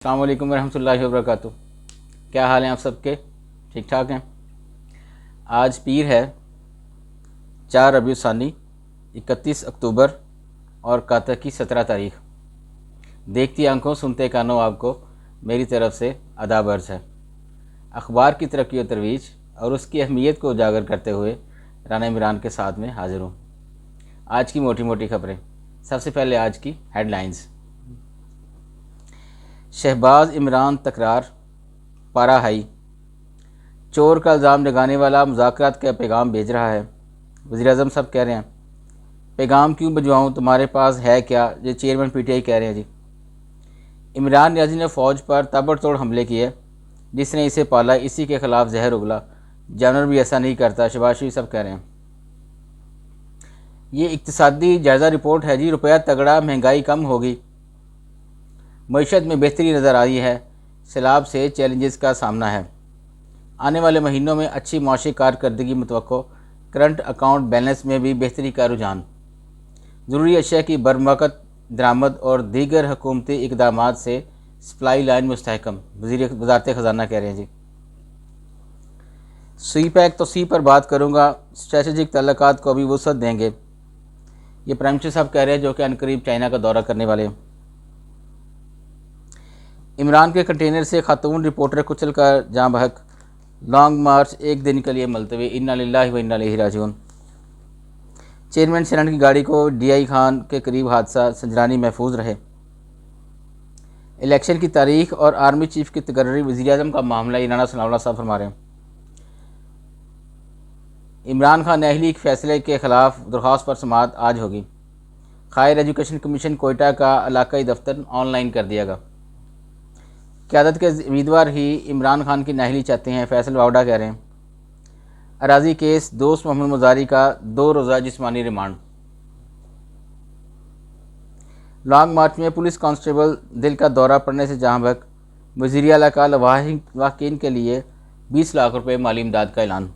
अस्सलाम वालेकुम रहमतुल्लाहि व बरकातुहू। क्या हाल हैं आप सबके? ठीक ठाक हैं। आज पीर है, 4 रबीउल सानी, 31 अक्टूबर और काता की 17 तारीख। देखती आंखों सुनते कानों आपको मेरी तरफ से आदाब अर्ज़ है। अखबार की तरक्की व तरवीज और उसकी अहमियत को उजागर करते हुए राना इमरान के साथ में हाजिर हूँ। आज की मोटी मोटी खबरें। सबसे पहले आज की हेडलाइंस। शहबाज इमरान तकरार, पारा हाई। चोर का इल्ज़ाम लगाने वाला मुज़ाकरात का पैगाम भेज रहा है। वज़ीर-ए-आज़म साहब कह रहे हैं, पैगाम क्यों भिजवाऊँ, तुम्हारे पास है क्या? ये चेयरमैन पीटीआई कह रहे हैं जी। इमरान नियाज़ी ने फ़ौज पर ताबड़तोड़ हमले किए, जिसने इसे पाला इसी के ख़िलाफ़ जहर उगला, जानवर भी ऐसा नहीं करता। शहबाज शरीफ साहब कह रहे हैं। ये इक़्तिसादी जायज़ा रिपोर्ट है जी। रुपया तगड़ा, महंगाई कम होगी, मईशत में बेहतरी नज़र आई है, सैलाब से चैलेंजेस का सामना है, आने वाले महीनों में अच्छी माशी कारकर्दगी मुतवक्को, करंट अकाउंट बैलेंस में भी बेहतरी का रुझान, ज़रूरी अशिया की बरवक़्त दरामद और दीगर हुकूमती इक़दामात से सप्लाई लाइन मुस्तहकम। वज़ारत ख़जाना कह रहे हैं जी। सी पैक तो सी पर बात करूँगा, स्ट्रेटजिक तल्लुकात को भी वुसअत देंगे, ये प्राइम मिनिस्टर साहब कह रहे हैं, जो कि अनकरीब चाइना का दौरा करने वाले हैं। इमरान के कंटेनर से खातून रिपोर्टर कुचल कर जाँ बहक, लॉन्ग मार्च एक दिन के लिए मुलतवी, इन्ना लिल्लाहि व इन्ना इलैहि राजिऊन। चेयरमैन सेनेट की गाड़ी को डीआई खान के करीब हादसा, संजरानी महफूज रहे। इलेक्शन की तारीख और आर्मी चीफ की तकर्री, वज़ीर-ए-आज़म का मामला, राना सनाउल्लाह साहब फरमा रहे हैं। इमरान खान अहली के फैसले के ख़िलाफ़ दरख्वास्त पर समाअत आज होगी। हायर एजुकेशन कमीशन कोयटा का इलाकाई दफ्तर ऑनलाइन कर दिया गया। क़यादत के उम्मीदवार ही इमरान खान की नाअहली चाहते हैं, फैसल वावडा कह रहे हैं। अराजी केस, दोस्त मोहम्मद मुजारी का 2 रोज़ा जिस्मानी रिमांड। लॉन्ग मार्च में पुलिस कांस्टेबल दिल का दौरा पड़ने से जहाँ बहक, वज़ीर आला का लवाहिकीन के लिए 20 लाख रुपये माली इमदाद का ऐलान।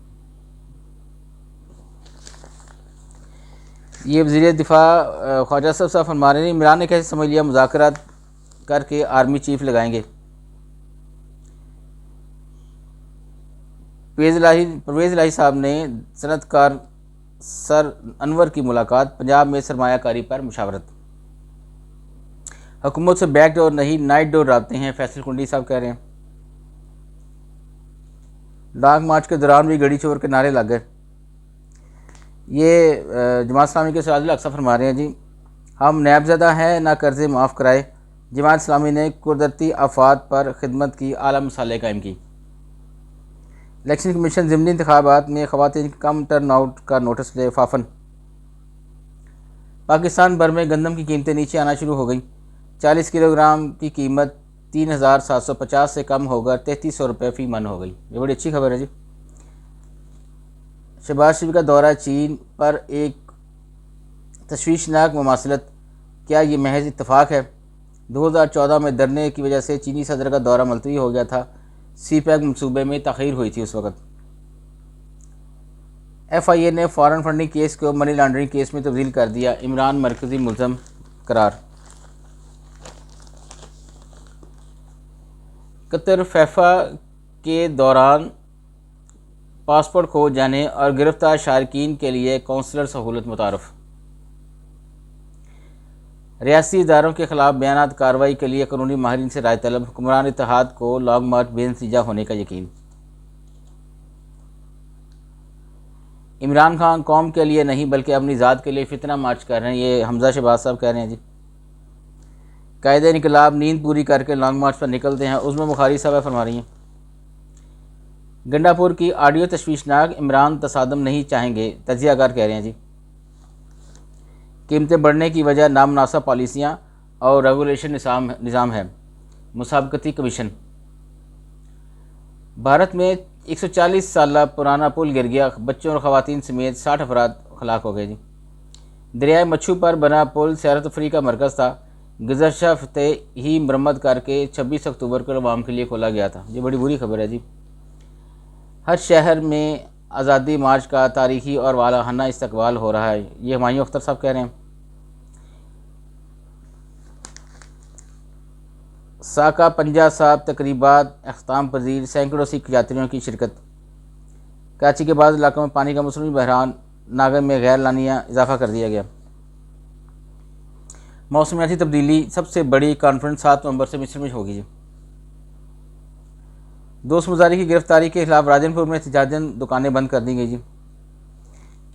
ये वज़ीर दिफा ख्वाजा साहब फरमा रहे हैं, इमरान ने कैसे समझ लिया मुज़ाकरात करके आर्मी चीफ लगाएंगे। परवेज़ इलाही साहब ने सनतकार सर अनवर की मुलाकात, पंजाब में सरमायाकारी पर मुशावरत। हुकूमत से बैक डोर नहीं नाइट डोर राब्ते हैं, फैसल कुंडी साहब कह रहे हैं। लॉन्ग मार्च के दौरान भी गड़ी चोर के नारे लग गए। ये जमात इस्लामी के सिराजुल हक साहब फरमा रहे हैं जी, हम नैबज़दा हैं ना कर्ज़े माफ़ कराए। जमात इस्लामी ने कुदरती आफात पर खिदमत की आला मिसालें कायम की। इलेक्शन कमीशन ज़िमनी इंतखाबात में ख़वातीन कम टर्न आउट का नोटिस ले फाफन। पाकिस्तान भर में गंदम की कीमतें नीचे आना शुरू हो गई। 40 किलोग्राम की कीमत 3750 से कम होकर 3300 रुपये फ़ी मन हो गई। ये बड़ी अच्छी खबर है जी। शहबाज शरीफ का दौरा चीन पर एक तशवीशनाक मुमासलत, क्या ये महज इत्तफाक है? 2014 में धरने की वजह से चीनी सदर का दौरा मुलतवी हो गया था। सी पैक मनसूबे में तख़ीर हुई थी उस वक़्त। FIA ने फ़ॉरेन फंडिंग केस को मनी लॉन्ड्रिंग केस में तब्दील कर दिया, इमरान मरकज़ी मुल्ज़म करार। कतर फैफा के दौरान पासपोर्ट खो जाने और गिरफ्तार शारकीन के लिए कौंसलर सहूलत मुतारफ़। रियासी इदारों के ख़िलाफ़ बयानात कार्रवाई के लिए कानूनी माहिरीन से राय तलब, हुक्मरान इत्तेहाद को लॉन्ग मार्च बेनतीजा होने का यकीन। इमरान खान कौम के लिए नहीं बल्कि अपनी ज़ात के लिए फितना मार्च कर रहे हैं, ये हमज़ा शहबाज साहब कह रहे हैं जी। कायदे इनकलाब नींद पूरी करके लॉन्ग मार्च पर निकलते हैं, उसमें बुखारी साहब फरमा रही हैं। गंडापुर की ऑडियो तशवीशनाक, इमरान तसादम नहीं चाहेंगे, तजियाकार कह रहे हैं जी। कीमतें बढ़ने की वजह नामनासा पॉलिसियाँ और रेगुलेशन निज़ाम है, मुसाबकती कमीशन। भारत में 140 साल पुराना पुल गिर गया, बच्चों और ख़वातीन समेत 60 अफराद हलाक हो गए जी। दरियाए मच्छू पर बना पुल सैर तफरी का मरकज़ था, गुज़श्ता हफ्ते ही मरम्मत करके 26 अक्टूबर को अवाम के लिए खोला गया था। ये बड़ी बुरी खबर है जी। हर शहर में आज़ादी मार्च का तारीखी और वालाहाना इस्तकबाल हो रहा है, ये हुमायूं अख्तर साहब कह रहे हैं। साका पंजा साहब तकरीबात अख्ताम पजीर, सैकड़ों सिख यात्रियों की शिरकत। कराची के बाद इलाकों में पानी का मौसमी बहरान, नागन में गैर लानिया इजाफा कर दिया गया। मौसमियाती तब्दीली, सबसे बड़ी कॉन्फ्रेंस 7 नवंबर से मिस्र में होगी। दोस्त मुजारी की गिरफ्तारी के खिलाफ राजनपुर में एहतजाजन दुकानें बंद कर दी गई जी।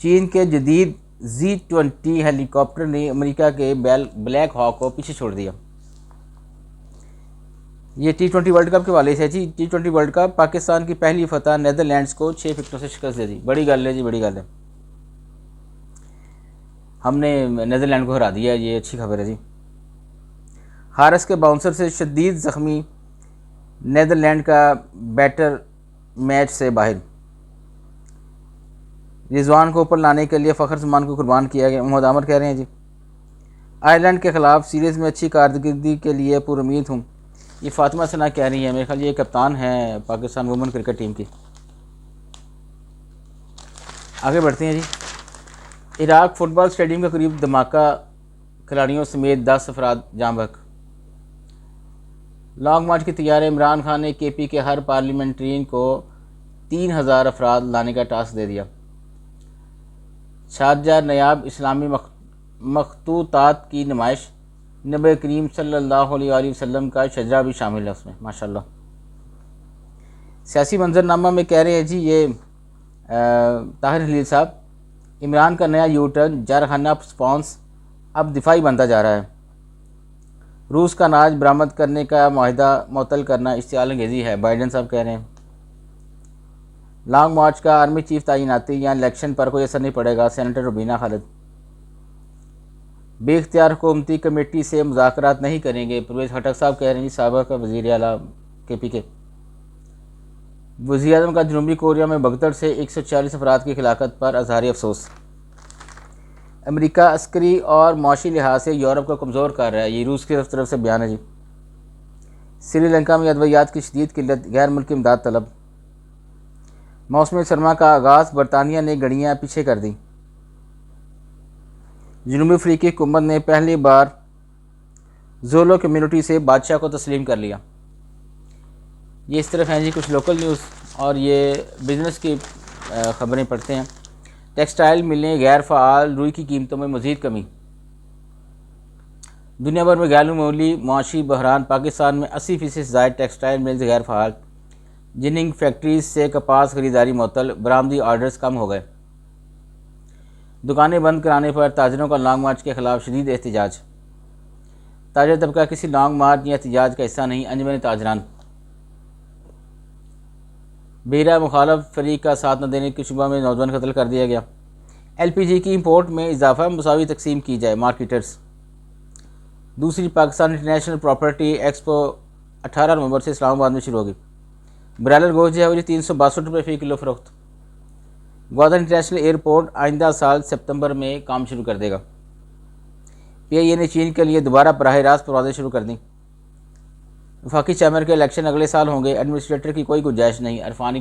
चीन के जदीद Z-20 हेलीकॉप्टर ने अमेरिका के ब्लैक हॉक को पीछे छोड़ दिया। ये T20 वर्ल्ड कप के वाले से जी। T20 वर्ल्ड कप, पाकिस्तान की पहली फतह, नीदरलैंड्स को 6 विकेटों से शिकस्त दे दी। बड़ी गल है जी, बड़ी गल है। हमने नीदरलैंड को हरा दिया, ये अच्छी खबर है जी। हारिस के बाउंसर से शदीद ज़ख्मी, नीदरलैंड का बैटर मैच से बाहर। रिजवान को ऊपर लाने के लिए फ़खर जमान को कुर्बान किया गया, मोहम्मद आमर कह रहे हैं जी। आयरलैंड के ख़िलाफ़ सीरीज़ में अच्छी कारकर्दगी के लिए पुरुमीद हूँ, ये फातिमा सना कह रही है। मेरे ख्याल ये कप्तान है पाकिस्तान वुमेन क्रिकेट टीम की। आगे बढ़ते हैं जी। इराक फुटबॉल स्टेडियम के करीब धमाका, खिलाड़ियों समेत 10 अफराद जाँ बहक। लॉन्ग मार्च की तैयारी, इमरान खान ने KP के हर पार्लियामेंट्रियन को 3000 अफराद लाने का टास्क दे दिया। शारजाह नयाब इस्लामी मखतूतात की नुमाइश, नबी करीम सल्लल्लाहु अलैहि वसल्लम का शजरा भी शामिल है उसमें, माशाल्लाह। सियासी मंजरनामा में कह रहे हैं जी ये ताहिर हलील साहब, इमरान का नया यूटर्न, जारखाना रिस्पॉन्स अब दिफाई बनता जा रहा है। रूस का अनाज बरामद करने का माहिदा मुअत्तल करना इश्तियाल अंगेज़ी है, बाइडन साहब कह रहे हैं। लॉन्ग मार्च का आर्मी चीफ तैनाती या इलेक्शन पर कोई असर नहीं पड़ेगा, सेनेटर रुबीना खालिद। बेख्तियार हुकूमती कमेटी से मुज़ाकरात नहीं करेंगे, परवेज़ खटक साहब कह रहे हैं। साबिक़ वज़ीर आला KP के वज़ीर-ए-आज़म का जनूबी कोरिया में भगदड़ से 140 अफराद की हिलाकत पर अज़हार अफसोस। अमेरिका अस्करी और माशी लिहाज से यूरोप को कमज़ोर कर रहा है, ये रूस की तरफ से बयान है जी। श्रीलंका में अद्वियात की शदीद किल्लत, गैर मुल्की इमदाद तलब। मौसम सरमा का आगाज़, बरतानिया ने गड़ियाँ पीछे कर दी। जनूबी अफ्रीकी हुकूमत ने पहली बार ज़ोलो कम्युनिटी से बादशाह को तस्लीम कर लिया। ये इस तरफ हैं जी कुछ लोकल न्यूज़, और ये बिज़नेस की ख़बरें पढ़ते हैं। टेक्सटाइल मिलें गैर फ़ाल, रुई की कीमतों में मज़ीद कमी। दुनिया भर में गैर मामूली माशी बहरान, पाकिस्तान में 80% से ज़ायद टेक्सटाइल मिल्स गैर फ़ाल, जिनिंग फैक्ट्रीज से कपास खरीदारी मुअत्तल, बरामदी ऑर्डर्स कम हो गए। दुकानें बंद कराने पर ताजरों का लॉन्ग मार्च के ख़िलाफ़ शदीद एहतजाज। ताजर तबका किसी लॉन्ग मार्च या एहतजाज का हिस्सा नहीं, अंजुमन ताजरान। बेरा मुखालफ फरीक का साथ न देने की शुबा में नौजवान कत्ल कर दिया गया। LPG की इंपोर्ट में इजाफा, मुसावी तकसीम की जाए, मार्केटर्स। दूसरी पाकिस्तान इंटरनेशनल प्रॉपर्टी एक्सपो 18 नवंबर से इस्लामाबाद में शुरू होगी। ब्रायलर गोश्त जो है वो जी 362 रुपये फ़ी किलो फ़रोख्त। ग्वादर इंटरनेशनल एयरपोर्ट आइंदा साल सितंबर में काम शुरू कर देगा। PIA ने चीन के लिए दोबारा बराह रास्त परवाज़ें शुरू कर दी। वफाकी चैम्बर के इलेक्शन अगले साल होंगे, एडमिनिस्ट्रेटर की कोई गुंजाइश नहीं, अरफानी